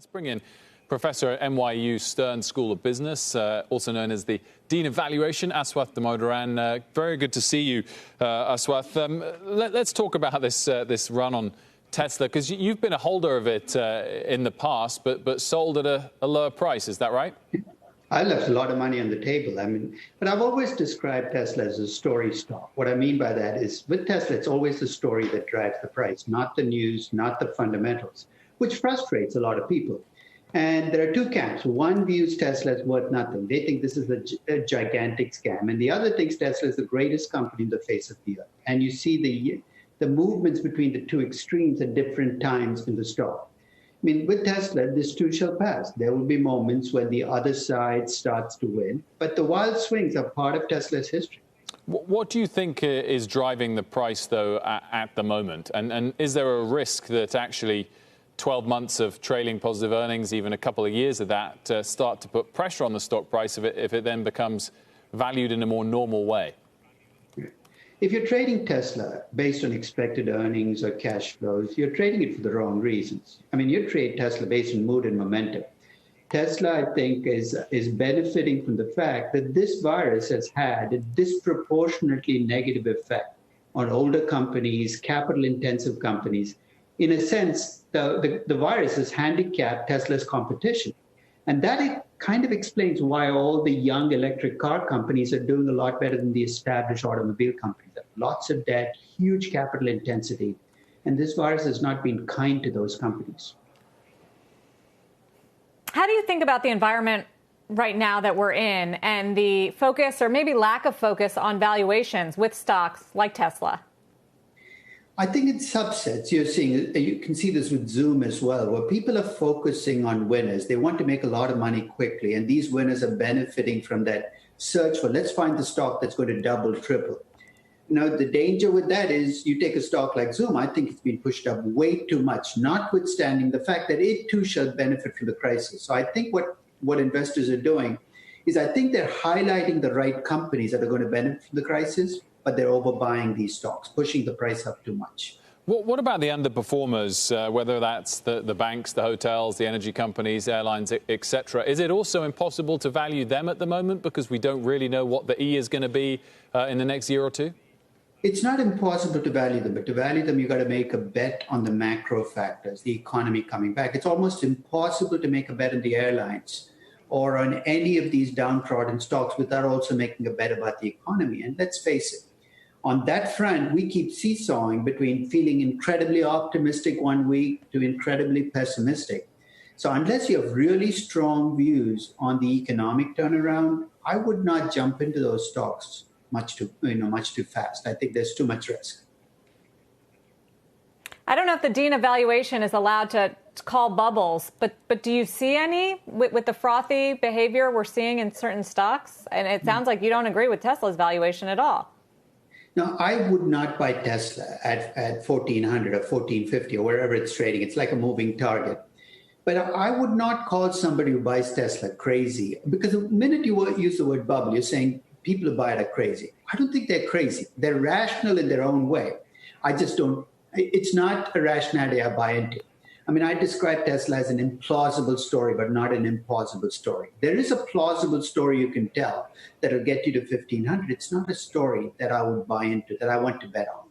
Let's bring in Professor at NYU Stern School of Business, also known as the Dean of Valuation, Aswath Damodaran. Very good to see you, Aswath. Let's talk about this run on Tesla, because you've been a holder of it in the past, but sold at a lower price. Is that right? I left a lot of money on the table. But I've always described Tesla as a story stock. What I mean by that is with Tesla, it's always the story that drives the price, not the news, not the fundamentals, which frustrates a lot of people. And there are two camps. One views Tesla as worth nothing. They think this is a gigantic scam. And the other thinks Tesla is the greatest company in the face of the earth. And you see the movements between the two extremes at different times in the stock. With Tesla, this too shall pass. There will be moments when the other side starts to win. But the wild swings are part of Tesla's history. What do you think is driving the price, though, at the moment? And is there a risk that actually 12 months of trailing positive earnings, even a couple of years of that, start to put pressure on the stock price if it then becomes valued in a more normal way? If you're trading Tesla based on expected earnings or cash flows, you're trading it for the wrong reasons. You trade Tesla based on mood and momentum. Tesla, I think, is benefiting from the fact that this virus has had a disproportionately negative effect on older companies, capital-intensive companies. In a sense, the virus has handicapped Tesla's competition. And that kind of explains why all the young electric car companies are doing a lot better than the established automobile companies. Lots of debt, huge capital intensity. And this virus has not been kind to those companies. How do you think about the environment right now that we're in and the focus or maybe lack of focus on valuations with stocks like Tesla? I think it's subsets. You can see this with Zoom as well, where people are focusing on winners. They want to make a lot of money quickly, and these winners are benefiting from that search for, let's find the stock that's going to double, triple. The danger with that is you take a stock like Zoom, I think it's been pushed up way too much, notwithstanding the fact that it too shall benefit from the crisis. So I think what investors are doing is I think they're highlighting the right companies that are going to benefit from the crisis, but they're overbuying these stocks, pushing the price up too much. What about the underperformers, whether that's the banks, the hotels, the energy companies, airlines, etc.? Is it also impossible to value them at the moment because we don't really know what the E is going to be in the next year or two? It's not impossible to value them, but to value them, you've got to make a bet on the macro factors, the economy coming back. It's almost impossible to make a bet on the airlines or on any of these downtrodden stocks without also making a bet about the economy. And let's face it, on that front, we keep seesawing between feeling incredibly optimistic one week to incredibly pessimistic. So unless you have really strong views on the economic turnaround, I would not jump into those stocks much too fast. I think there's too much risk. I don't know if the Dean of Valuation is allowed to call bubbles, but do you see any with the frothy behavior we're seeing in certain stocks? And it sounds like you don't agree with Tesla's valuation at all. No, I would not buy Tesla at 1,400 or 1,450 or wherever it's trading. It's like a moving target. But I would not call somebody who buys Tesla crazy, because the minute you use the word bubble, you're saying people who buy it are crazy. I don't think they're crazy. They're rational in their own way. I just don't. It's not a rationality I buy into. I describe Tesla as an implausible story, but not an impossible story. There is a plausible story you can tell that will get you to 1,500. It's not a story that I would buy into, that I want to bet on.